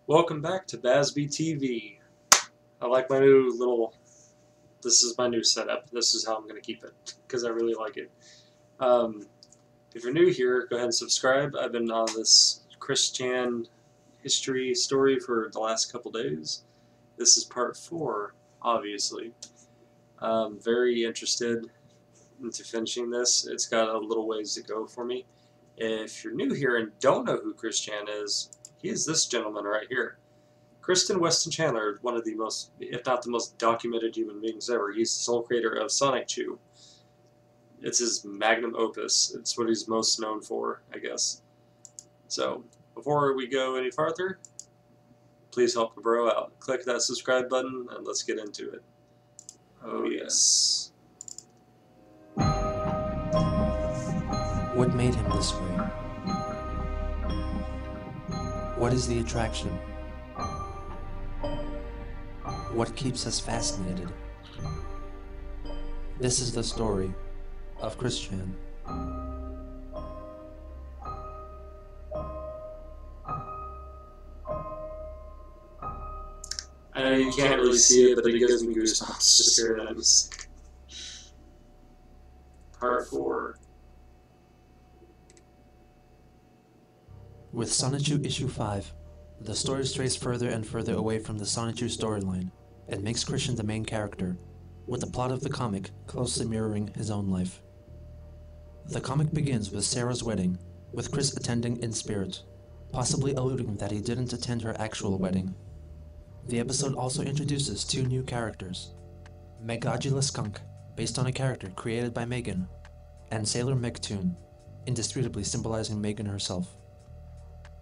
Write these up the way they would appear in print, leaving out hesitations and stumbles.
Welcome back to Basby TV. I like my new little. This is my new setup. This is how I'm going to keep it because I really like it. If you're new here, go ahead and subscribe. I've been on this Christian history story for the last couple days. This is part 4, obviously. Very interested into finishing this. It's got a little ways to go for me. If you're new here and don't know who Christian is, he is this gentleman right here. Kristen Weston Chandler, one of the most, if not the most documented human beings ever. He's the sole creator of Sonichu. It's his magnum opus. It's what he's most known for, I guess. So, before we go any farther, please help the bro out. Click that subscribe button and let's get into it. Oh yes. What made him this way? What is the attraction? What keeps us fascinated? This is the story of Christian. I know you can't really see it, but it gives me goosebumps just hearing that. Part 4. With Sonichu Issue 5, the story strays further and further away from the Sonichu storyline and makes Christian the main character, with the plot of the comic closely mirroring his own life. The comic begins with Sarah's wedding, with Chris attending in spirit, possibly alluding that he didn't attend her actual wedding. The episode also introduces 2 new characters, Megadula Skunk, based on a character created by Megan, and Sailor Megtoon, indisputably symbolizing Megan herself.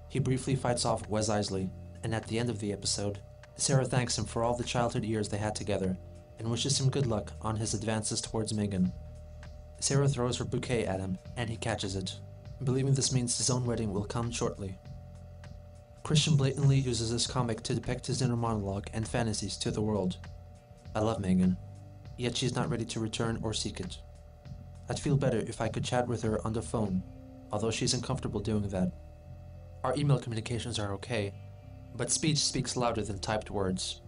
He briefly fights off Wes Isley, and at the end of the episode, Sarah thanks him for all the childhood years they had together, and wishes him good luck on his advances towards Megan. Sarah throws her bouquet at him, and he catches it, believing this means his own wedding will come shortly. Christian blatantly uses this comic to depict his inner monologue and fantasies to the world. I love Megan, yet she's not ready to return or seek it. I'd feel better if I could chat with her on the phone, although she's uncomfortable doing that. Our email communications are okay, but speech speaks louder than typed words.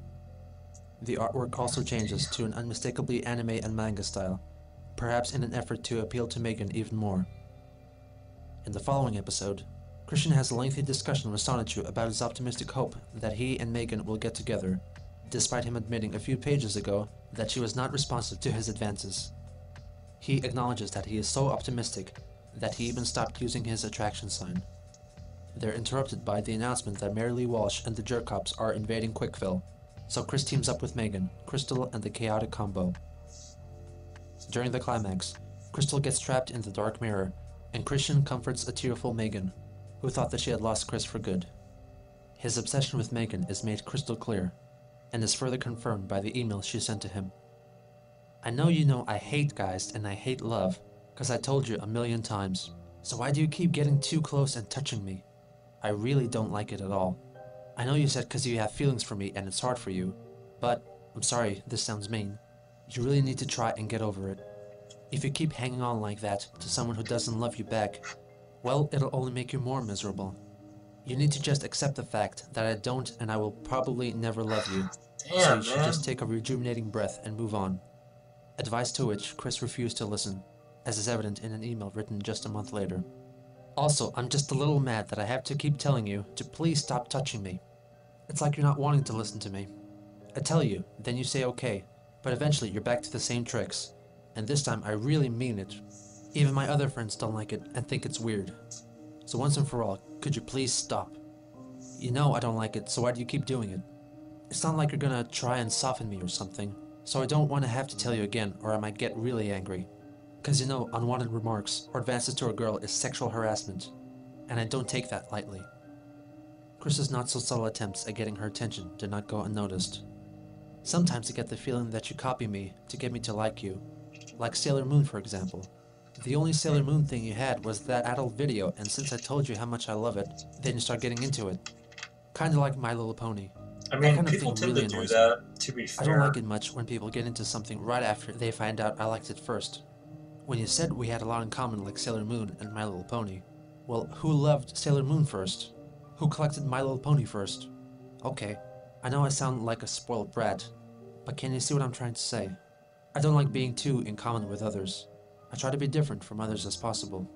The artwork also changes to an unmistakably anime and manga style, perhaps in an effort to appeal to Megan even more. In the following episode, Christian has a lengthy discussion with Sonichu about his optimistic hope that he and Megan will get together, despite him admitting a few pages ago that she was not responsive to his advances. He acknowledges that he is so optimistic that he even stopped using his attraction sign. They're interrupted by the announcement that Mary Lee Walsh and the Jerk Cops are invading Quickville, so Chris teams up with Megan, Crystal, and the Chaotic Combo. During the climax, Crystal gets trapped in the dark mirror, and Christian comforts a tearful Megan, who thought that she had lost Chris for good. His obsession with Megan is made crystal clear, and is further confirmed by the email she sent to him. I know you know I hate guys and I hate love, 'cause I told you a million times, so why do you keep getting too close and touching me? I really don't like it at all. I know you said 'cause you have feelings for me and it's hard for you, but, I'm sorry, this sounds mean, you really need to try and get over it. If you keep hanging on like that to someone who doesn't love you back, well, it'll only make you more miserable. You need to just accept the fact that I don't and I will probably never love you, so you should just take a rejuvenating breath and move on. Advice to which Chris refused to listen, as is evident in an email written just a month later. Also, I'm just a little mad that I have to keep telling you to please stop touching me. It's like you're not wanting to listen to me. I tell you, then you say okay, but eventually you're back to the same tricks, and this time I really mean it. Even my other friends don't like it and think it's weird. So once and for all, could you please stop? You know I don't like it, so why do you keep doing it? It's not like you're gonna try and soften me or something, so I don't want to have to tell you again or I might get really angry. 'Cause you know unwanted remarks or advances to a girl is sexual harassment, and I don't take that lightly. Chris's not so subtle attempts at getting her attention did not go unnoticed. Sometimes I get the feeling that you copy me to get me to like you, like Sailor Moon for example. The only Sailor Moon thing you had was that adult video, and since I told you how much I love it, then you start getting into it. Kinda like My Little Pony. I mean, kind of people thing tend really to do annoys that, to be I fair. don't like it much when people get into something right after they find out I liked it first. When you said we had a lot in common like Sailor Moon and My Little Pony, well, who loved Sailor Moon first? Who collected My Little Pony first? Okay, I know I sound like a spoiled brat, but can you see what I'm trying to say? I don't like being too in common with others. I try to be different from others as possible.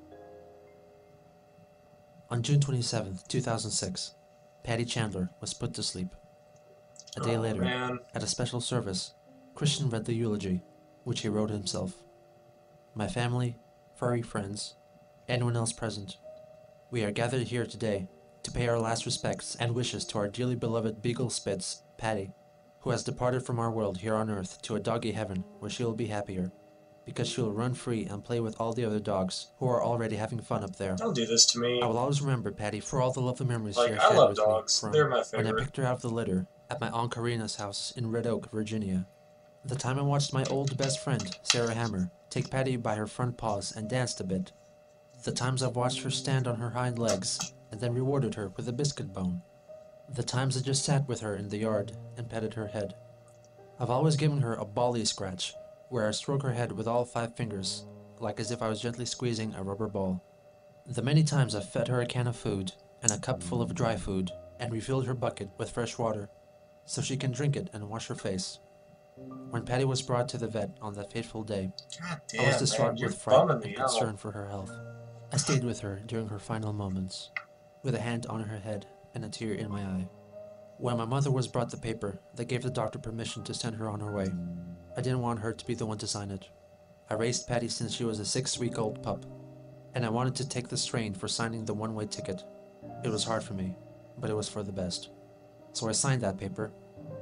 On June 27th, 2006, Patty Chandler was put to sleep. A day later, man. at a special service, Christian read the eulogy, which he wrote himself. My family, furry friends, anyone else present, we are gathered here today to pay our last respects and wishes to our dearly beloved Beagle Spitz, Patty, who has departed from our world here on Earth to a doggy heaven where she will be happier, because she will run free and play with all the other dogs who are already having fun up there. Don't do this to me. I will always remember Patty for all the lovely memories she Like, has I shared love with dogs. me They're from my when I favorite. picked her out of the litter at my Aunt Karina's house in Red Oak, Virginia. The time I watched my old best friend, Sarah Hammer, take Patty by her front paws and danced a bit. The times I've watched her stand on her hind legs and then rewarded her with a biscuit bone. The times I just sat with her in the yard and petted her head. I've always given her a bally scratch, where I stroke her head with all 5 fingers, like as if I was gently squeezing a rubber ball. The many times I've fed her a can of food and a cup full of dry food and refilled her bucket with fresh water, so she can drink it and wash her face. When Patty was brought to the vet on that fateful day, God I was damn, distraught man. You're with fright bumming me and out. concern for her health. I stayed with her during her final moments, with a hand on her head and a tear in my eye. When my mother was brought the paper that gave the doctor permission to send her on her way, I didn't want her to be the one to sign it. I raised Patty since she was a 6-week-old pup, and I wanted to take the strain for signing the one-way ticket. It was hard for me, but it was for the best. So I signed that paper,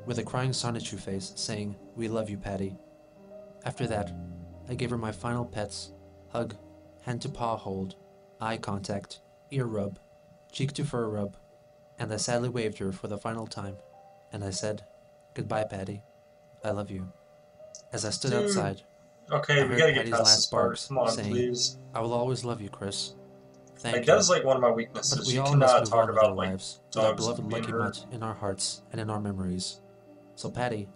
with a crying Sonichu face saying, "We love you, Patty." After that, I gave her my final pets: hug, hand to paw hold, eye contact, ear rub, cheek to fur rub, and I sadly waved her for the final time, and I said, "Goodbye, Patty. I love you." As I stood Dude. outside, Okay, I we heard gotta get Patty's past last this part. barks, Come on, saying, please. "I will always love you, Chris. Thank Like, you." that is like one of my But weaknesses. we You all must cannot move talk on with our about, like, lives, with our dogs beloved being Lucky hurt. Mutt in our hearts and in our memories. So Patty,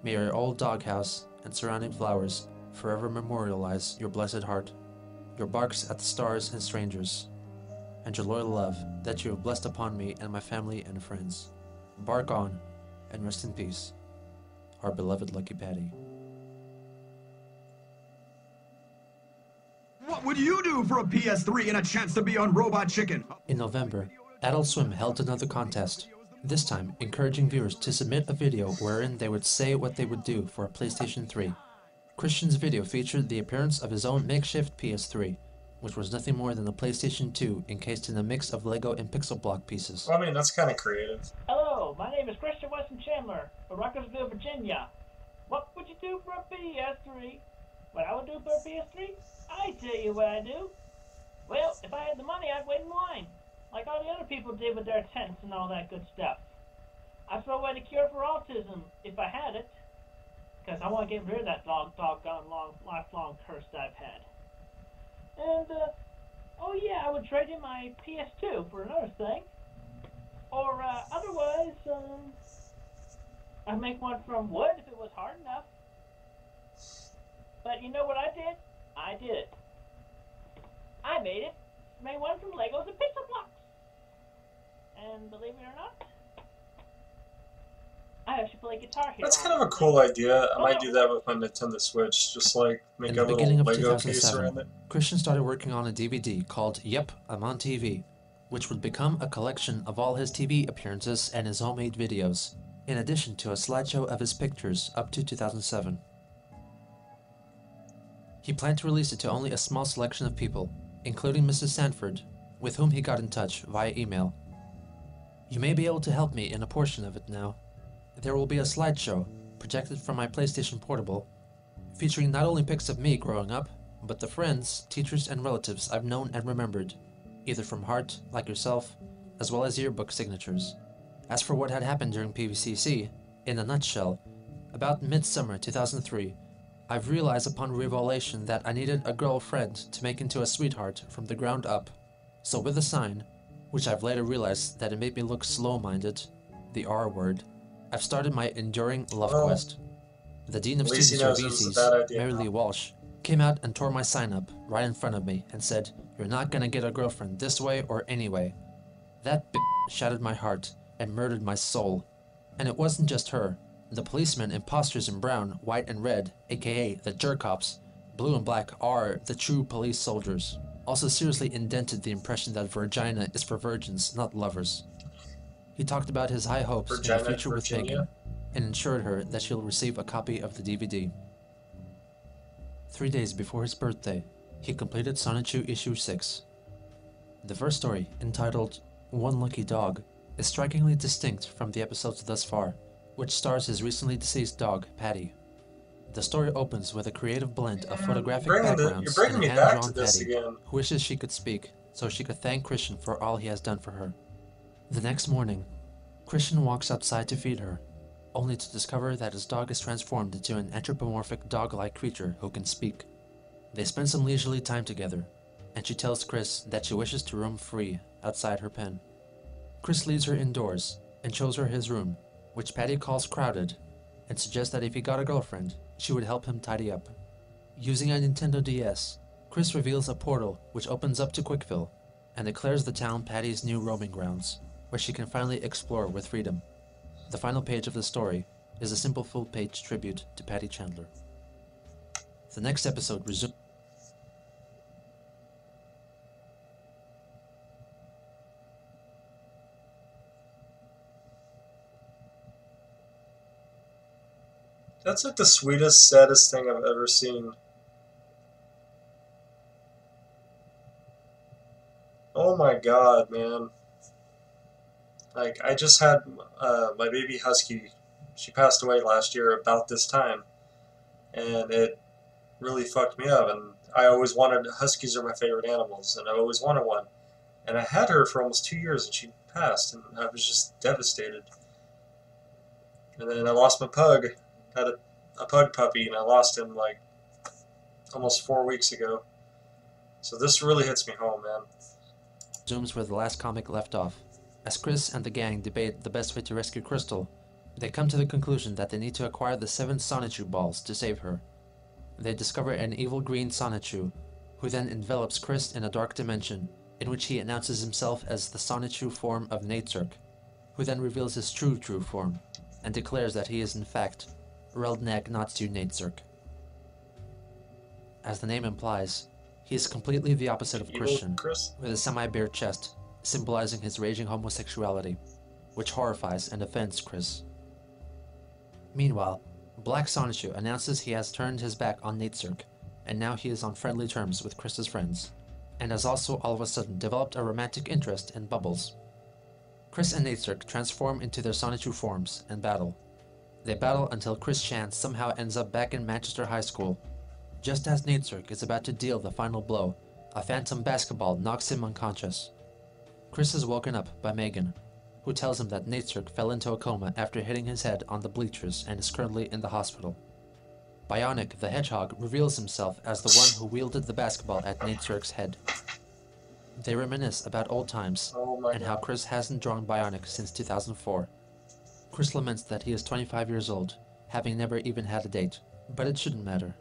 may your old doghouse and surrounding flowers forever memorialize your blessed heart, your barks at the stars and strangers, and your loyal love that you have blessed upon me and my family and friends. Bark on, and rest in peace, our beloved Lucky Patty. What would you do for a PS3 and a chance to be on Robot Chicken? In November, Adult Swim held another contest, this time encouraging viewers to submit a video wherein they would say what they would do for a PlayStation 3. Christian's video featured the appearance of his own makeshift PS3, which was nothing more than a PlayStation 2 encased in a mix of Lego and pixel block pieces. Well, I mean, that's kind of creative. Hello, my name is Christian Weston Chandler of Ruckersville, Virginia. What would you do for a PS3? What I would do for a PS3? I tell you what I do. Well, if I had the money, I'd wait in line, like all the other people did with their tents and all that good stuff. I'd throw away the cure for autism if I had it, because I want to get rid of that doggone lifelong curse that I've had. And, oh yeah, I would trade in my PS2 for another thing. Or, otherwise, I'd make one from wood if it was hard enough. But you know what I did? I did it. I made it. Made one from Legos and pixel blocks. And believe it or not, I actually play guitar here. That's kind of a cool idea. I might do that with my Nintendo Switch. Just, like, make In a the little beginning of Lego case 2007, around it. Christian started working on a DVD called Yep, I'm on TV, which would become a collection of all his TV appearances and his homemade videos, in addition to a slideshow of his pictures up to 2007. He planned to release it to only a small selection of people, including Mrs. Sanford, with whom he got in touch via email. "You may be able to help me in a portion of it now. There will be a slideshow, projected from my PlayStation Portable, featuring not only pics of me growing up, but the friends, teachers, and relatives I've known and remembered, either from heart, like yourself, as well as yearbook signatures. As for what had happened during PVCC, in a nutshell, about midsummer 2003, I've realized upon revelation that I needed a girlfriend to make into a sweetheart from the ground up. So with a sign, which I've later realized that it made me look slow-minded, the R word, I've started my enduring love Well, quest. The Dean of at least he Students for knows it was a VCs, bad idea. Mary Lee Walsh, came out and tore my sign up right in front of me and said, "You're not gonna get a girlfriend this way or anyway." That b*** shattered my heart and murdered my soul. And it wasn't just her. The policemen, imposters in brown, white, and red, aka the jerk-cops, blue and black, are the true police soldiers. Also seriously indented the impression that Virginia is for virgins, not lovers. He talked about his high hopes in the future with Megan, and assured her that she'll receive a copy of the DVD. 3 days before his birthday, he completed Sonichu issue 6. The first story, entitled One Lucky Dog, is strikingly distinct from the episodes thus far, which stars his recently deceased dog, Patty. The story opens with a creative blend of photographic backgrounds and a hand-drawn Patty, who wishes she could speak, so she could thank Christian for all he has done for her. The next morning, Christian walks outside to feed her, only to discover that his dog is transformed into an anthropomorphic dog-like creature who can speak. They spend some leisurely time together, and she tells Chris that she wishes to roam free outside her pen. Chris leads her indoors and shows her his room, which Patty calls crowded, and suggests that if he got a girlfriend, she would help him tidy up. Using a Nintendo DS, Chris reveals a portal which opens up to Quickville, and declares the town Patty's new roaming grounds, where she can finally explore with freedom. The final page of the story is a simple full-page tribute to Patty Chandler. The next episode resumes. That's like the sweetest, saddest thing I've ever seen. Oh my god, man. Like, I just had my baby husky. She passed away last year about this time. And it really fucked me up. And I always wanted, huskies are my favorite animals, and I always wanted one. And I had her for almost 2 years, and she passed, and I was just devastated. And then I lost my pug. Had a pug puppy, and I lost him like almost 4 weeks ago. So this really hits me home, man. Zooms where the last comic left off. As Chris and the gang debate the best way to rescue Crystal, they come to the conclusion that they need to acquire the 7 Sonichu balls to save her. They discover an evil green Sonichu, who then envelops Chris in a dark dimension, in which he announces himself as the Sonichu form of Natzerk, who then reveals his true form, and declares that he is in fact Reldnag Natsu Natzerk. As the name implies, he is completely the opposite of Christian, with a semi-bare chest, symbolizing his raging homosexuality, which horrifies and offends Chris. Meanwhile, Black Sonichu announces he has turned his back on Natzerk, and now he is on friendly terms with Chris's friends, and has also all of a sudden developed a romantic interest in Bubbles. Chris and Natzerk transform into their Sonichu forms and battle. They battle until Chris Chance somehow ends up back in Manchester High School. Just as Natzerk is about to deal the final blow, a phantom basketball knocks him unconscious. Chris is woken up by Megan, who tells him that Natzerk fell into a coma after hitting his head on the bleachers and is currently in the hospital. Bionic the Hedgehog reveals himself as the one who wielded the basketball at Natzerk's head. They reminisce about old times and how Chris hasn't drawn Bionic since 2004. Chris laments that he is 25 years old, having never even had a date, but it shouldn't matter.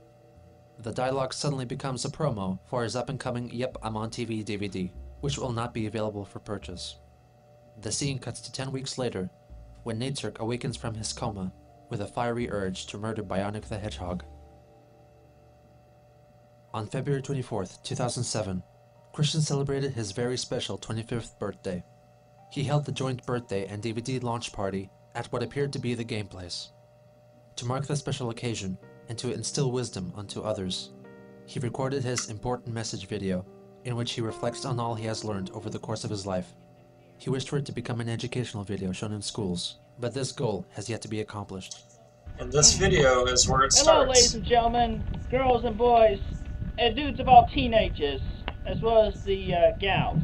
The dialogue suddenly becomes a promo for his up-and-coming Yep, I'm on TV DVD, which will not be available for purchase. The scene cuts to 10 weeks later, when Natzerk awakens from his coma with a fiery urge to murder Bionic the Hedgehog. On February 24th, 2007, Christian celebrated his very special 25th birthday. He held the joint birthday and DVD launch party at what appeared to be the game place. To mark the special occasion, and to instill wisdom unto others, he recorded his important message video, in which he reflects on all he has learned over the course of his life. He wished for it to become an educational video shown in schools, but this goal has yet to be accomplished. And this video is where it starts. Hello, ladies and gentlemen, girls and boys, and dudes of all teenagers, as well as the gals.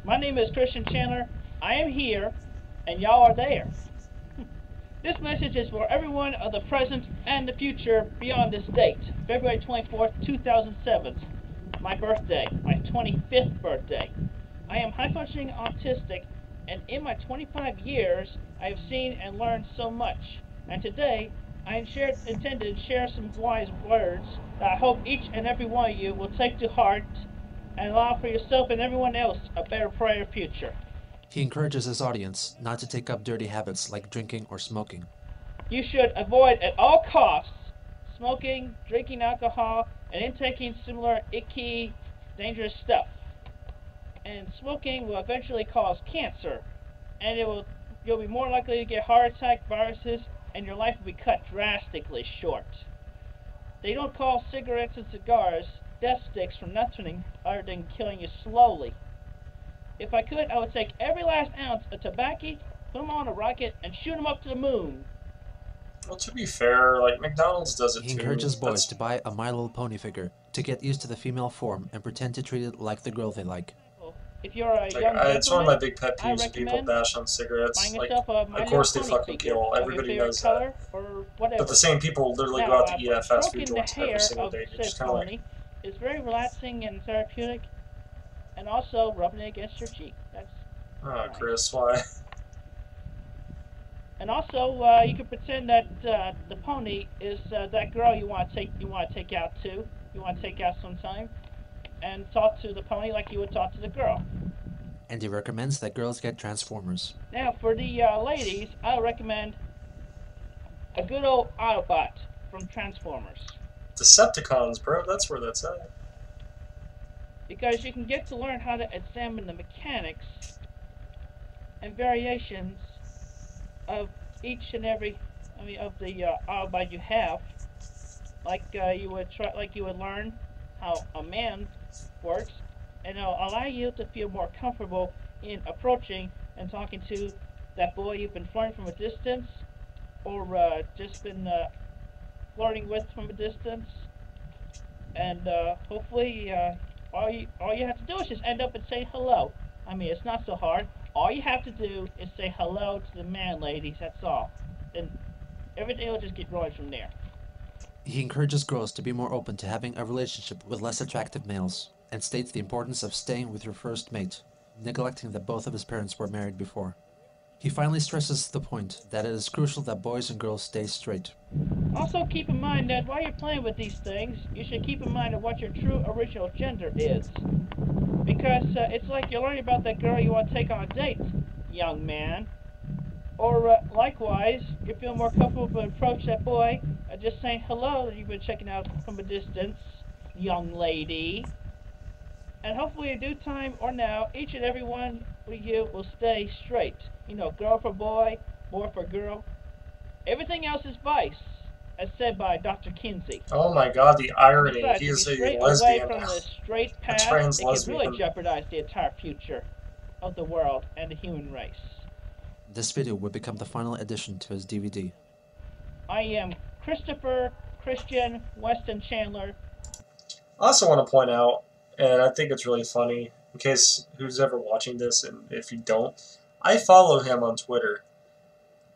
My name is Christian Chandler. I am here, and y'all are there. This message is for everyone of the present and the future beyond this date, February 24th, 2007, my birthday, my 25th birthday. I am high-functioning autistic, and in my 25 years, I have seen and learned so much. And today, I intended to share some wise words that I hope each and every one of you will take to heart and allow for yourself and everyone else a better, brighter future. He encourages his audience not to take up dirty habits like drinking or smoking. You should avoid at all costs smoking, drinking alcohol, and intaking similar icky, dangerous stuff. And smoking will eventually cause cancer, and you'll be more likely to get heart attack, viruses, and your life will be cut drastically short. They don't call cigarettes and cigars death sticks for nothing other than killing you slowly. If I could, I would take every last ounce of tobacco, put them on a rocket, and shoot them up to the moon. Well, to be fair, like, McDonald's does it He too. encourages boys to buy a My Little Pony figure to get used to the female form and pretend to treat it like the girl they like. If you're a Like, young it's one of my big pet I peeves when people recommend bash on cigarettes. buying Like, yourself a My of course they Little Pony fucking figure kill. of your Everybody favorite knows color that. or whatever. But the same people literally go out to eat at fast food stroking joints the every hair single of day. You're said just kind of pony like, is very relaxing and therapeutic, and also rubbing it against your cheek. That's oh, nice. Chris, why? And also, you can pretend that the pony is that girl you want to take out too. You want to take out sometime, and talk to the pony like you would talk to the girl. And he recommends that girls get Transformers. Now, for the ladies, I recommend a good old Autobot from Transformers. Decepticons, bro, that's where that's at. Because you can get to learn how to examine the mechanics and variations of each and every, of the Autobot you have. Like you would learn how a man works, and it'll allow you to feel more comfortable in approaching and talking to that boy you've been flirting from a distance, or just been flirting with from a distance. And hopefully, all you have to do is just end up and say hello. It's not so hard. All you have to do is say hello to the man, ladies. That's all. And everything will just get rolling from there. He encourages girls to be more open to having a relationship with less attractive males, and states the importance of staying with your first mate, neglecting that both of his parents were married before. He finally stresses the point that it is crucial that boys and girls stay straight. Also keep in mind that while you're playing with these things, you should keep in mind of what your true original gender is. Because it's like you're learning about that girl you want to take on a date, young man. Or likewise, you feel more comfortable to approach that boy just saying hello that you've been checking out from a distance, young lady. And hopefully in due time or now, each and every one of you will stay straight. Girl for boy, boy for girl. Everything else is vice, as said by Dr. Kinsey. Oh my god, the irony. Besides, He if is you a stray lesbian away from now. the straight A path, trans it can lesbian. really jeopardize the entire future of the world and the human race. This video would become the final addition to his DVD. I am Christopher Christian Weston Chandler. I also want to point out, and I think it's really funny, in case who's ever watching this, and if you don't, I follow him on Twitter.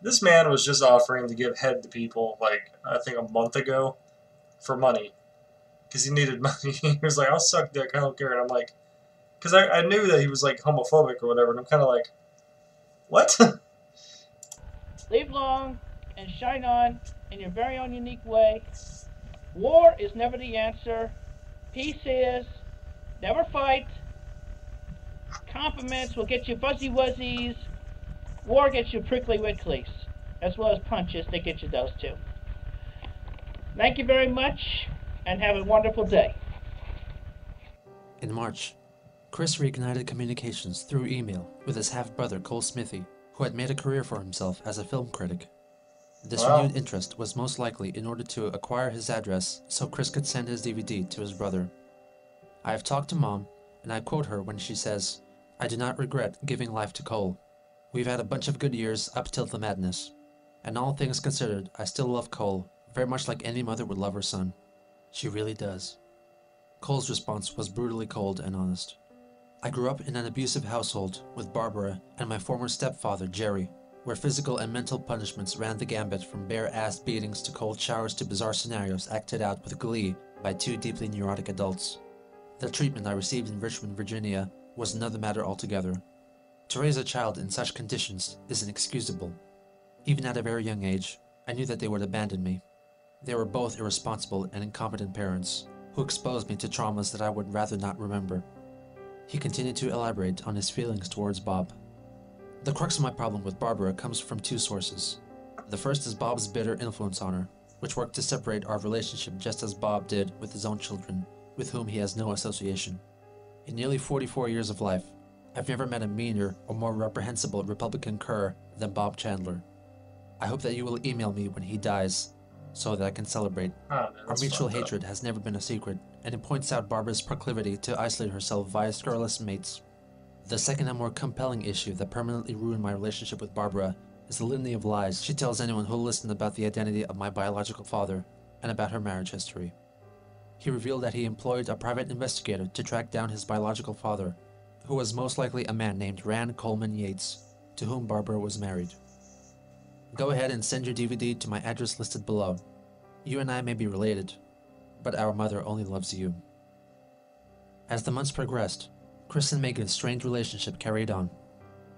This man was just offering to give head to people, like, I think a month ago, for money. Because he needed money. He was like, I'll suck dick, I don't care. And I'm like, because I knew that he was, like, homophobic or whatever, and I'm kind of like, what? Live long and shine on in your very own unique way. War is never the answer. Peace is. Never fight. Compliments will get you fuzzy wuzzies. War gets you prickly wicklies, as well as punches that get you those too. Thank you very much, and have a wonderful day. In March, Chris reignited communications through email with his half-brother Cole Smithy, who had made a career for himself as a film critic. This renewed interest was most likely in order to acquire his address so Chris could send his DVD to his brother. I have talked to Mom, and I quote her when she says, "I do not regret giving life to Cole. We've had a bunch of good years up till the madness. And all things considered, I still love Cole, very much like any mother would love her son. She really does." Cole's response was brutally cold and honest. I grew up in an abusive household with Barbara and my former stepfather, Jerry, where physical and mental punishments ran the gambit from bare-ass beatings to cold showers to bizarre scenarios acted out with glee by two deeply neurotic adults. The treatment I received in Richmond, Virginia was another matter altogether. To raise a child in such conditions is inexcusable. Even at a very young age, I knew that they would abandon me. They were both irresponsible and incompetent parents, who exposed me to traumas that I would rather not remember. He continued to elaborate on his feelings towards Bob. The crux of my problem with Barbara comes from two sources. The first is Bob's bitter influence on her, which worked to separate our relationship just as Bob did with his own children, with whom he has no association. In nearly 44 years of life, I've never met a meaner or more reprehensible Republican cur than Bob Chandler. I hope that you will email me when he dies, so that I can celebrate. Oh, man, Our that's mutual fucked up. hatred has never been a secret, and it points out Barbara's proclivity to isolate herself via scurrilous mates. The second and more compelling issue that permanently ruined my relationship with Barbara is the litany of lies she tells anyone who'll listen about the identity of my biological father and about her marriage history. He revealed that he employed a private investigator to track down his biological father, who was most likely a man named Rand Coleman Yates, to whom Barbara was married. Go ahead and send your DVD to my address listed below. You and I may be related, but our mother only loves you. As the months progressed, Chris and Megan's strained relationship carried on.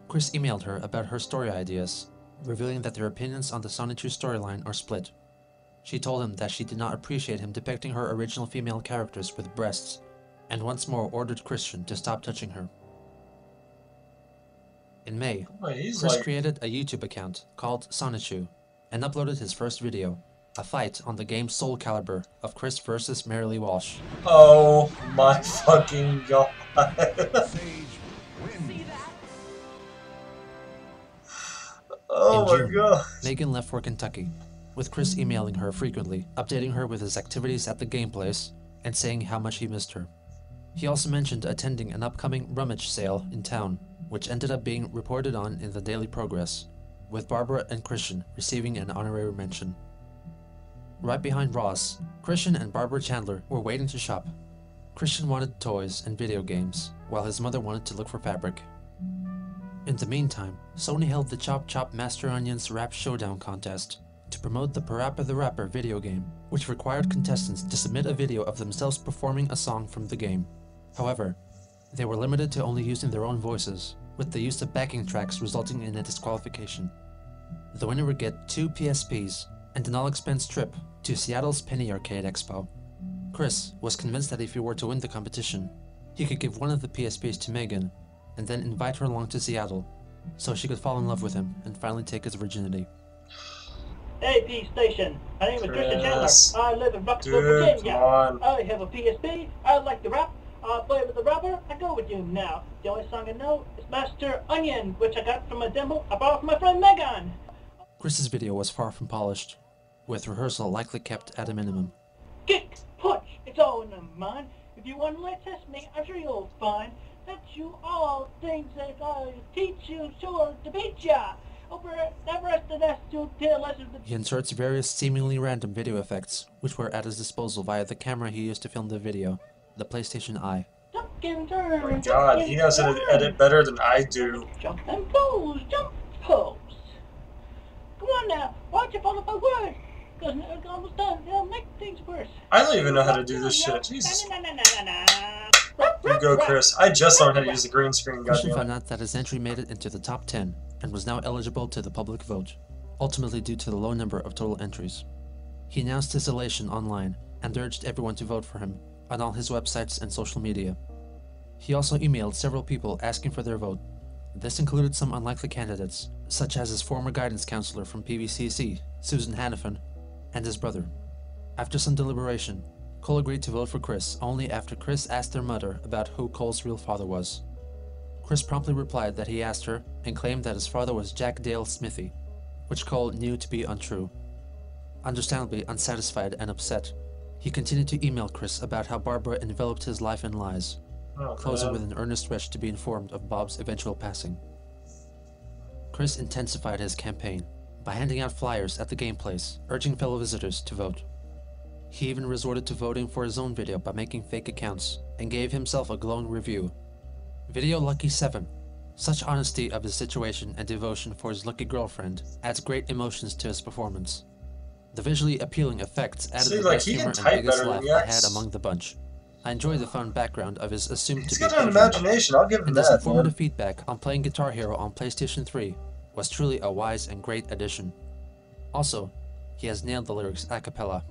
Chris emailed her about her story ideas, revealing that their opinions on the Sonichu storyline are split. She told him that she did not appreciate him depicting her original female characters with breasts, and once more ordered Christian to stop touching her. In May, Boy, he's Chris like, created a YouTube account called Sonichu and uploaded his first video, a fight on the game Soul Calibur of Chris versus Marilee Walsh. oh my fucking god. Oh In my June, god. Megan left for Kentucky, with Chris emailing her frequently, updating her with his activities at the game place, and saying how much he missed her. He also mentioned attending an upcoming rummage sale in town, which ended up being reported on in the Daily Progress, with Barbara and Christian receiving an honorary mention. Right behind Ross, Christian and Barbara Chandler were waiting to shop. Christian wanted toys and video games, while his mother wanted to look for fabric. In the meantime, Sony held the Chop Chop Master Onion's Rap Showdown contest to promote the Parappa the Rapper video game, which required contestants to submit a video of themselves performing a song from the game. However, they were limited to only using their own voices, with the use of backing tracks resulting in a disqualification. The winner would get 2 PSPs and an all-expense trip to Seattle's Penny Arcade Expo. Chris was convinced that if he were to win the competition, he could give one of the PSPs to Megan and then invite her along to Seattle so she could fall in love with him and finally take his virginity. AP Station. My name is Christian Chris. Chandler. I live in Rockville, Dude, Virginia. come on. I have a PSP. I like to rap. I play with the rapper. I go with you now. The only song I know is Master Onion, which I got from a demo I borrowed from my friend Megan. Chris's video was far from polished, with rehearsal likely kept at a minimum. Kick, punch, it's all in the mind. If you want to let test me, I'm sure you'll find that you all things that I teach you sure to beat ya. Over the rest of that to tell lessons. He inserts various seemingly random video effects, which were at his disposal via the camera he used to film the video, the PlayStation Eye. Duck and turn. Oh my god, he knows how to edit better than I do. Jump and pose, jump, pose. Come on now, watch it follow my word. Because it's almost done, it'll make things worse. I don't even know how to do this shit. Jesus. You go, Chris. I just learned how to use the green screen, Christian goddamn. found out that his entry made it into the top 10 and was now eligible to the public vote, ultimately due to the low number of total entries. He announced his elation online and urged everyone to vote for him on all his websites and social media. He also emailed several people asking for their vote. This included some unlikely candidates, such as his former guidance counselor from PVCC, Susan Hannafin, and his brother. After some deliberation, Cole agreed to vote for Chris only after Chris asked their mother about who Cole's real father was. Chris promptly replied that he asked her and claimed that his father was Jack Dale Smithy, which Cole knew to be untrue. Understandably unsatisfied and upset, he continued to email Chris about how Barbara enveloped his life in lies, Oh, closing man. with an earnest wish to be informed of Bob's eventual passing. Chris intensified his campaign by handing out flyers at the game place, urging fellow visitors to vote. He even resorted to voting for his own video by making fake accounts, and gave himself a glowing review. Video Lucky 7. Such honesty of his situation and devotion for his lucky girlfriend adds great emotions to his performance. The visually appealing effects added See, the like, best he can humor and type biggest better laugh than I Yax. had among the bunch. I enjoy the fun background of his assumed He's to be got an pedophilia, imagination, I'll give him and his that, informative man. feedback on playing Guitar Hero on PlayStation 3 was truly a wise and great addition. Also, he has nailed the lyrics a cappella.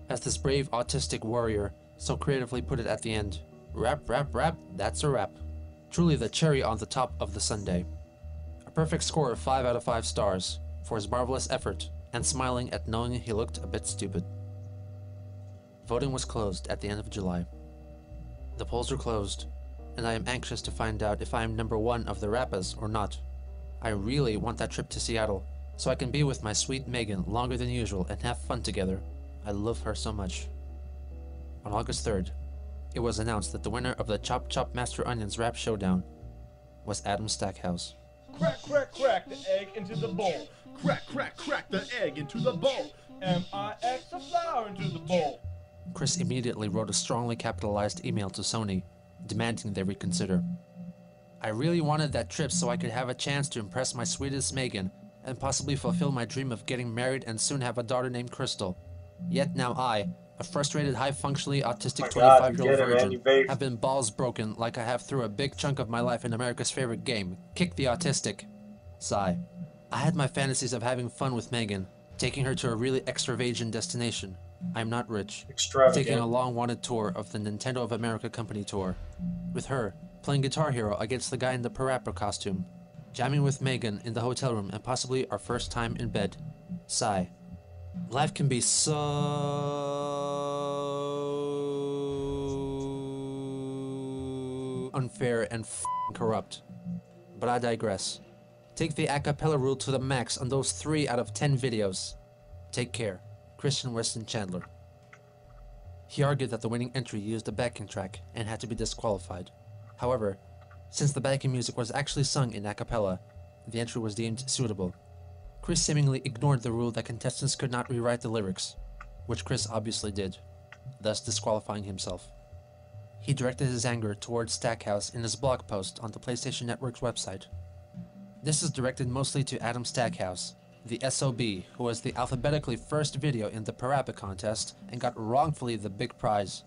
As this brave autistic warrior so creatively put it at the end, rap, rap, rap, that's a rap. Truly the cherry on the top of the sundae. A perfect score of 5 out of 5 stars for his marvelous effort, and smiling at knowing he looked a bit stupid. Voting was closed at the end of July. The polls are closed, and I am anxious to find out if I am number 1 of the Rappas or not. I really want that trip to Seattle, so I can be with my sweet Megan longer than usual and have fun together. I love her so much. On August 3rd, it was announced that the winner of the Chop Chop Master Onions Rap Showdown was Adam Stackhouse. Crack, crack, crack the egg into the bowl. Crack, crack, crack the egg into the bowl. M-I-X the flour into the bowl. Chris immediately wrote a strongly capitalized email to Sony, demanding they reconsider. I really wanted that trip so I could have a chance to impress my sweetest Megan, and possibly fulfill my dream of getting married and soon have a daughter named Crystal. Yet now I, a frustrated, high-functionally autistic 25-year-old virgin, have been balls broken like I have through a big chunk of my life in America's favorite game, Kick the Autistic. Sigh. I had my fantasies of having fun with Megan, taking her to a really extravagant destination. I'm not rich. Taking a long-wanted tour of the Nintendo of America Company tour. With her, playing Guitar Hero against the guy in the Parappa costume. Jamming with Megan in the hotel room and possibly our first time in bed. Sigh. Life can be so unfair and corrupt. But I digress. Take the a cappella rule to the max on those 3 out of 10 videos. Take care. Christian Weston Chandler. He argued that the winning entry used a backing track and had to be disqualified. However, since the backing music was actually sung in a cappella, the entry was deemed suitable. Chris seemingly ignored the rule that contestants could not rewrite the lyrics, which Chris obviously did, thus disqualifying himself. He directed his anger towards Stackhouse in his blog post on the PlayStation Network's website. This is directed mostly to Adam Stackhouse, the SOB, who was the alphabetically first video in the Parappa contest and got wrongfully the big prize.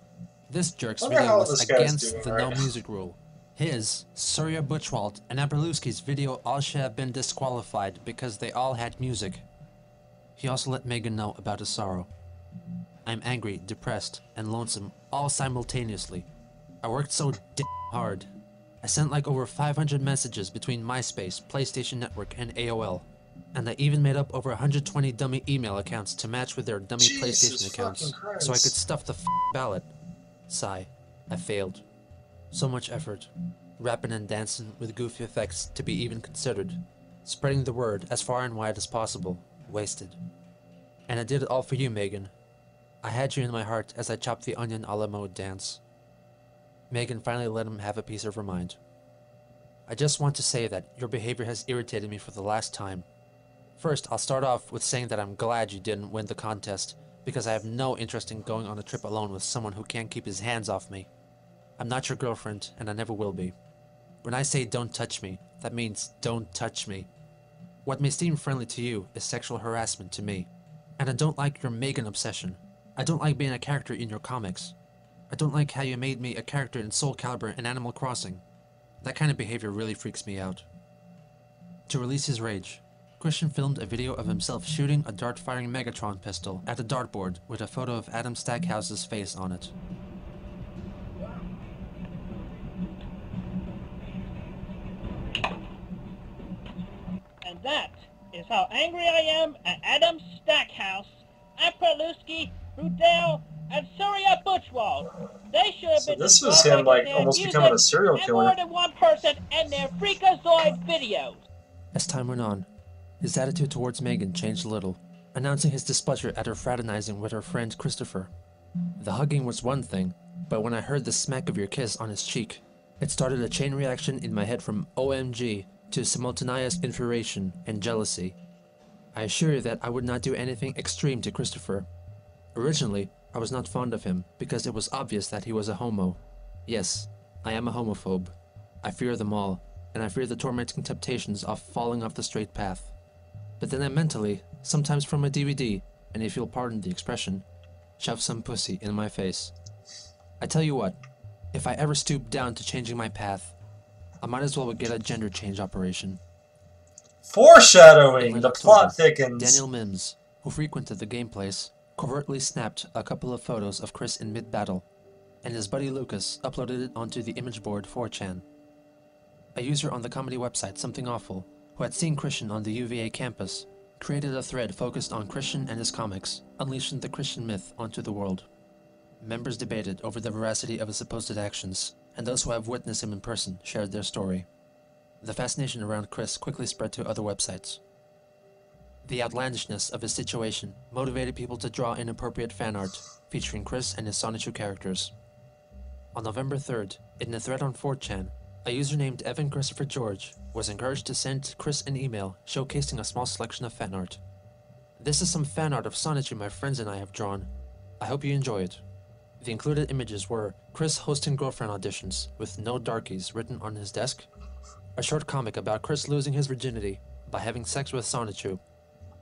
This jerk's video was against the no music rule. His, Surya Butchwald, and Aberlewski's video all should have been disqualified because they all had music. He also let Megan know about his sorrow. I'm angry, depressed, and lonesome all simultaneously. I worked so hard. I sent like over 500 messages between MySpace, PlayStation Network, and AOL. And I even made up over 120 dummy email accounts to match with their dummy PlayStation accounts, so I could stuff the ballot. Sigh. I failed. So much effort. Rapping and dancing with goofy effects to be even considered. Spreading the word as far and wide as possible. Wasted. And I did it all for you, Megan. I had you in my heart as I chopped the onion a la mode dance. Megan finally let him have a piece of her mind. I just want to say that your behavior has irritated me for the last time. First, I'll start off with saying that I'm glad you didn't win the contest, because I have no interest in going on a trip alone with someone who can't keep his hands off me. I'm not your girlfriend, and I never will be. When I say don't touch me, that means don't touch me. What may seem friendly to you is sexual harassment to me. And I don't like your Megan obsession. I don't like being a character in your comics. I don't like how you made me a character in Soul Calibur and Animal Crossing. That kind of behavior really freaks me out. To release his rage, Christian filmed a video of himself shooting a dart-firing Megatron pistol at a dartboard with a photo of Adam Stackhouse's face on it. And that is how angry I am at Adam Stackhouse, Aperlewski, Rudell, and Surya Butchwald. They should have been. This was him, like, almost becoming a serial and killer. more than one person and their freakazoid videos. As time went on, his attitude towards Megan changed a little, announcing his displeasure at her fraternizing with her friend Christopher. The hugging was one thing, but when I heard the smack of your kiss on his cheek, it started a chain reaction in my head from OMG to simultaneous infuriation and jealousy. I assure you that I would not do anything extreme to Christopher. Originally, I was not fond of him because it was obvious that he was a homo. Yes, I am a homophobe. I fear them all, and I fear the tormenting temptations of falling off the straight path. But then I mentally, sometimes from a DVD, and if you'll pardon the expression, shove some pussy in my face. I tell you what, if I ever stoop down to changing my path, I might as well get a gender change operation. Foreshadowing! The plot thickens. Daniel Mims, who frequented the game place, covertly snapped a couple of photos of Chris in mid-battle, and his buddy Lucas uploaded it onto the image board 4chan. A user on the comedy website Something Awful who had seen Christian on the UVA campus, created a thread focused on Christian and his comics, unleashing the Christian myth onto the world. Members debated over the veracity of his supposed actions, and those who have witnessed him in person shared their story. The fascination around Chris quickly spread to other websites. The outlandishness of his situation motivated people to draw inappropriate fan art featuring Chris and his Sonichu characters. On November 3rd, in a thread on 4chan, a user named Evan Christopher George was encouraged to send Chris an email showcasing a small selection of fan art. "This is some fan art of Sonichu my friends and I have drawn. I hope you enjoy it." The included images were Chris hosting girlfriend auditions with "No Darkies" written on his desk, a short comic about Chris losing his virginity by having sex with Sonichu,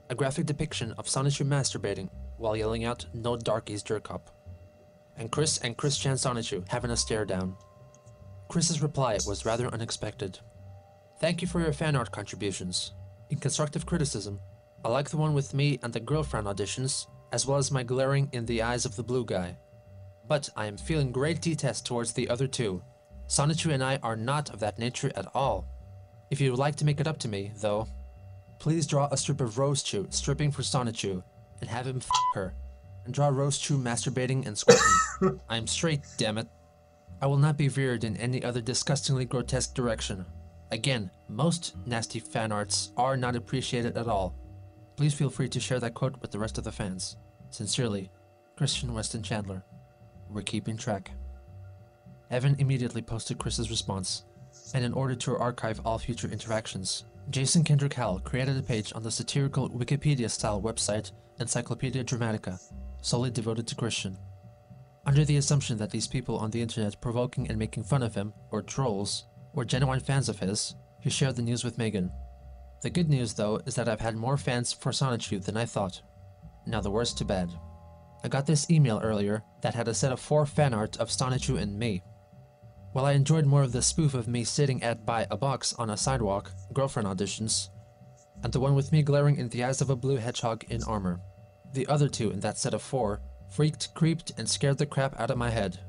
a graphic depiction of Sonichu masturbating while yelling out "No Darkies jerk up," and Chris and Chris-chan Sonichu having a stare down. Chris's reply was rather unexpected. "Thank you for your fan art contributions. In constructive criticism, I like the one with me and the girlfriend auditions, as well as my glaring in the eyes of the blue guy. But I am feeling great detest towards the other two. Sonichu and I are not of that nature at all. If you would like to make it up to me, though, please draw a strip of Rose-Chu stripping for Sonichu, and have him f*** her, and draw Rose-Chu masturbating and squirting. I am straight, damn it. I will not be veered in any other disgustingly grotesque direction. Again, most nasty fan arts are not appreciated at all. Please feel free to share that quote with the rest of the fans. Sincerely, Christian Weston Chandler." We're keeping track. Evan immediately posted Chris's response, and in order to archive all future interactions, Jason Kendrick Howell created a page on the satirical Wikipedia-style website Encyclopedia Dramatica, solely devoted to Christian. Under the assumption that these people on the internet provoking and making fun of him, or trolls, were genuine fans of his, he shared the news with Megan. The good news, though, is that I've had more fans for Sonichu than I thought. Now the worst to bad. I got this email earlier that had a set of 4 fan art of Sonichu and me. While I enjoyed more of the spoof of me sitting by a box on a sidewalk, girlfriend auditions, and the one with me glaring in the eyes of a blue hedgehog in armor, the other 2 in that set of 4 freaked, creeped, and scared the crap out of my head.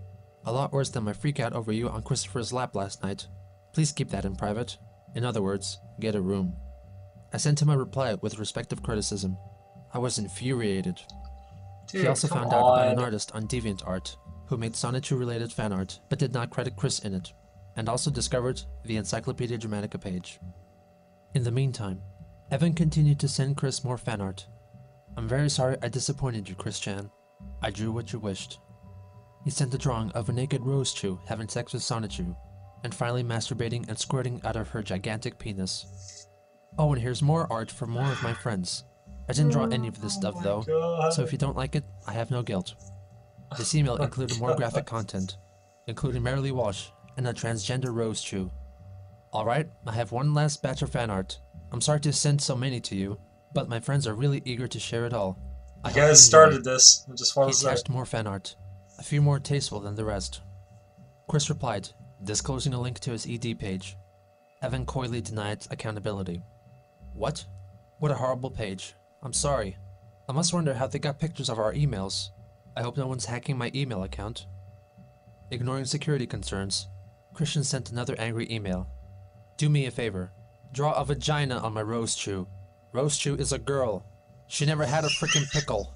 A lot worse than my freak out over you on Christopher's lap last night. Please keep that in private. In other words, get a room. I sent him a reply with respective criticism. I was infuriated. Dude, He also come found out about an on. artist on DeviantArt who made Sonichu-related fan art but did not credit Chris in it, and also discovered the Encyclopedia Dramatica page. In the meantime, Evan continued to send Chris more fan art. "I'm very sorry I disappointed you, Chris-chan. I drew what you wished." He sent a drawing of a naked Rose-Chu having sex with Sonichu, and finally masturbating and squirting out of her gigantic penis. "Oh, and here's more art for more of my friends. I didn't draw any of this stuff though, God. so if you don't like it, I have no guilt." This email included more graphic content, including Marilee Walsh and a transgender Rose-Chu. "Alright, I have one last batch of fan art. I'm sorry to send so many to you, but my friends are really eager to share it all. I You hope guys enjoy." started this. I just want He to say. attached more fan art, a few more tasteful than the rest. Chris replied, disclosing a link to his ED page. Evan coyly denied accountability. "What? What a horrible page. I'm sorry. I must wonder how they got pictures of our emails. I hope no one's hacking my email account." Ignoring security concerns, Christian sent another angry email. "Do me a favor. Draw a vagina on my Rose-Chu. Rose-Chu is a girl. She never had a frickin' pickle.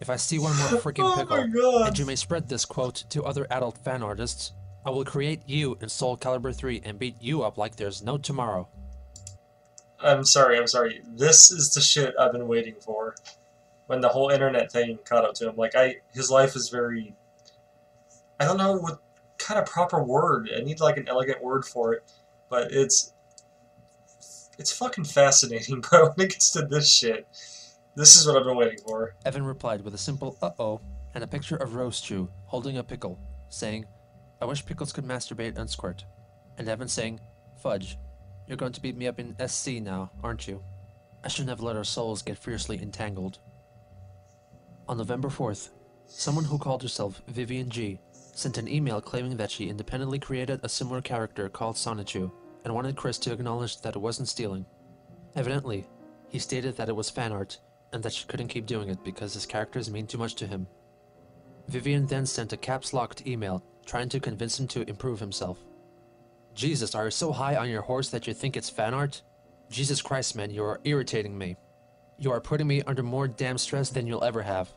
If I see one more frickin' Oh pickle, my God. and you may spread this quote to other adult fan artists, I will create you in Soul Calibur 3 and beat you up like there's no tomorrow." I'm sorry. This is the shit I've been waiting for. When the whole internet thing caught up to him. Like, his life is very... I don't know what kind of proper word. I need, like, an elegant word for it. But it's fucking fascinating, bro. When it gets to this shit, this is what I've been waiting for. Evan replied with a simple "uh-oh" and a picture of Rose-Chu holding a pickle, saying, "I wish pickles could masturbate and squirt." And Evan saying, "Fudge, you're going to beat me up in SC now, aren't you? I shouldn't have let our souls get fiercely entangled." On November 4th, someone who called herself Vivian G sent an email claiming that she independently created a similar character called Sonichu and wanted Chris to acknowledge that it wasn't stealing. Evidently, he stated that it was fan art and that she couldn't keep doing it because his characters mean too much to him. Vivian then sent a caps-locked email trying to convince him to improve himself. "Jesus, are you so high on your horse that you think it's fan art? Jesus Christ, man, you are irritating me. You are putting me under more damn stress than you'll ever have.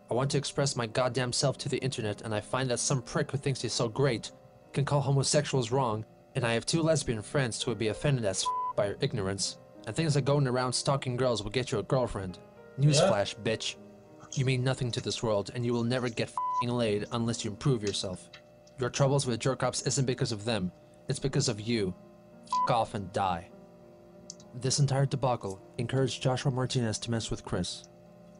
I want to express my goddamn self to the internet, and I find that some prick who thinks he's so great can call homosexuals wrong, and I have 2 lesbian friends who would be offended as by your ignorance, and things like going around stalking girls will get you a girlfriend. Newsflash, bitch. You mean nothing to this world, and you will never get laid unless you improve yourself. Your troubles with jerk-offs isn't because of them, it's because of you. Off and die. This entire debacle encouraged Joshua Martinez to mess with Chris,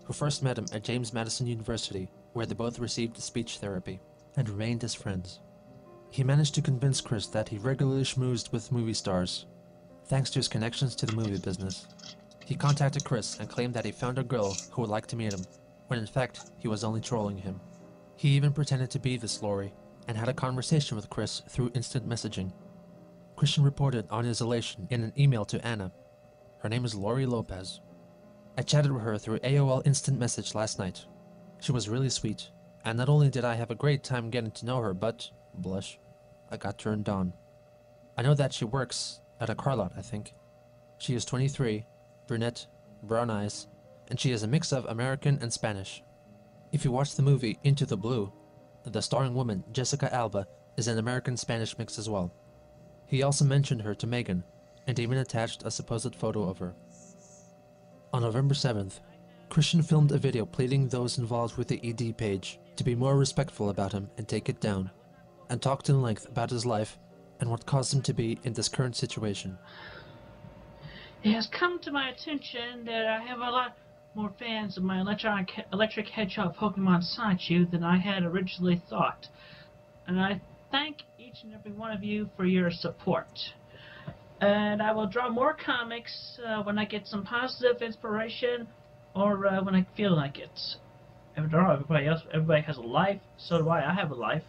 who first met him at James Madison University, where they both received speech therapy, and remained as friends. He managed to convince Chris that he regularly schmoozed with movie stars, thanks to his connections to the movie business. He contacted Chris and claimed that he found a girl who would like to meet him, when in fact he was only trolling him. He even pretended to be this Lori, and had a conversation with Chris through instant messaging. Christian reported on his elation in an email to Anna. Her name is Lori Lopez. I chatted with her through AOL Instant Message last night. She was really sweet, and not only did I have a great time getting to know her, but, blush, I got turned on. I know that she works at a car lot, I think. She is 23, brunette, brown eyes, and she is a mix of American and Spanish. If you watch the movie Into the Blue, the starring woman, Jessica Alba, is an American-Spanish mix as well. He also mentioned her to Megan, and even attached a supposed photo of her. On November 7th, Christian filmed a video pleading those involved with the ED page to be more respectful about him and take it down, and talked in length about his life and what caused him to be in this current situation. It has come to my attention that I have a lot more fans of my electric hedgehog Pokemon Sonichu than I had originally thought, and I thank each and every one of you for your support. And I will draw more comics when I get some positive inspiration or when I feel like it. After all, everybody has a life, so do I. I have a life.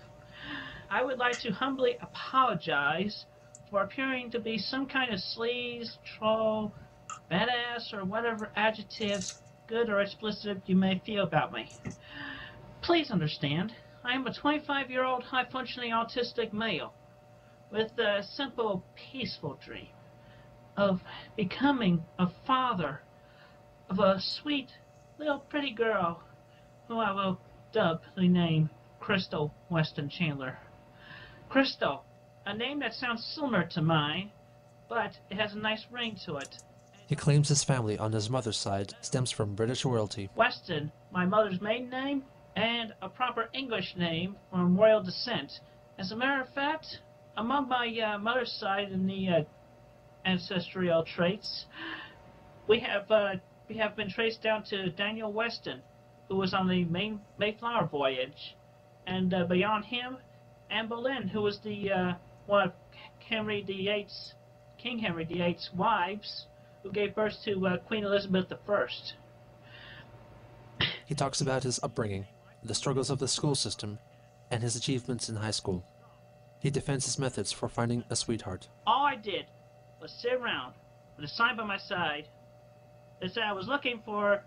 I would like to humbly apologize for appearing to be some kind of sleaze, troll, badass, or whatever adjectives, good or explicit, you may feel about me. Please understand, I am a 25-year-old high-functioning autistic male with a simple, peaceful dream of becoming a father of a sweet, little pretty girl who I will dub the name Crystal Weston Chandler. Crystal, a name that sounds similar to mine, but it has a nice ring to it. He claims his family on his mother's side stems from British royalty. Weston, my mother's maiden name, and a proper English name from royal descent. As a matter of fact, among my mother's side in the ancestral traits, we have been traced down to Daniel Weston, who was on the Mayflower voyage, and beyond him, Anne Boleyn, who was the one of King Henry VIII's wives, who gave birth to Queen Elizabeth I. He talks about his upbringing, the struggles of the school system, and his achievements in high school. He defends his methods for finding a sweetheart. All I did was sit around with a sign by my side that said I was looking for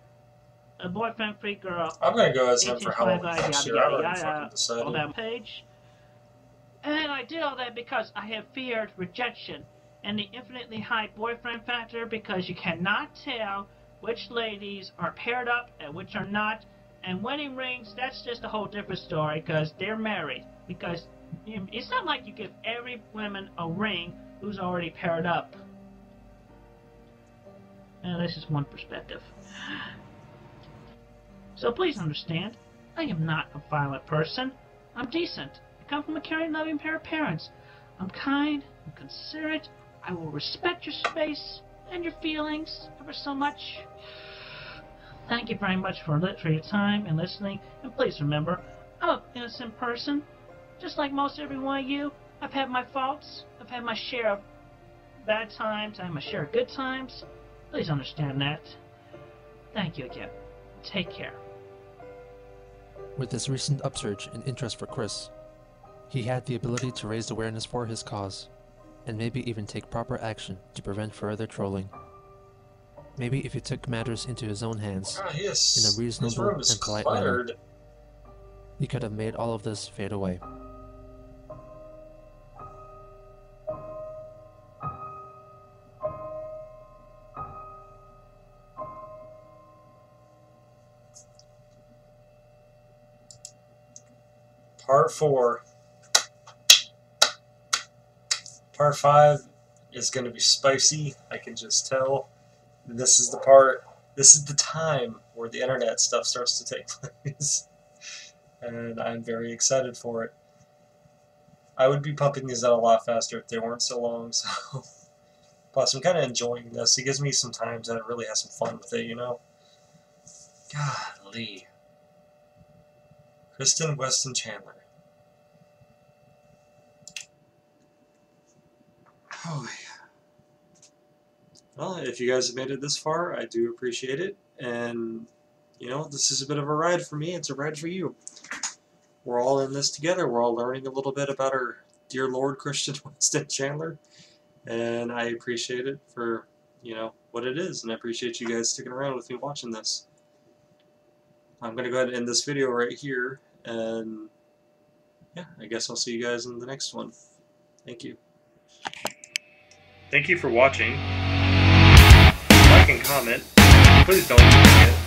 a boyfriend-free girl. I'm gonna go as him for 1825, Halloween next year. I already fucking on decided. that page. And I did all that because I have feared rejection and the infinitely high boyfriend factor, because you cannot tell which ladies are paired up and which are not. And wedding rings, that's just a whole different story, because they're married. Because it's not like you give every woman a ring who's already paired up. Now, this is one perspective. So please understand, I am not a violent person. I'm decent. I come from a caring, loving pair of parents. I'm kind, I'm considerate, I will respect your space and your feelings ever so much. Thank you very much for your time and listening, and please remember, I'm an innocent person. Just like most every one of you, I've had my faults, I've had my share of bad times, I have my share of good times. Please understand that. Thank you again. Take care. With this recent upsurge in interest for Chris, he had the ability to raise awareness for his cause, and maybe even take proper action to prevent further trolling. Maybe if he took matters into his own hands, in a reasonable and polite manner, he could have made all of this fade away. Part 4. Part 5 is going to be spicy. I can just tell. This is the time where the internet stuff starts to take place. And I'm very excited for it. I would be pumping these out a lot faster if they weren't so long, so... Plus, I'm kind of enjoying this. It gives me some time to really have some fun with it, you know? Golly. Kristen, Weston, Chandler. Oh, yeah. Well, if you guys have made it this far, I do appreciate it. And, you know, this is a bit of a ride for me. It's a ride for you. We're all in this together. We're all learning a little bit about our dear Lord Christian Weston Chandler. And I appreciate it for, you know, what it is. And I appreciate you guys sticking around with me watching this. I'm going to go ahead and end this video right here. And, yeah, I guess I'll see you guys in the next one. Thank you. Thank you for watching. Like and comment. Please don't forget.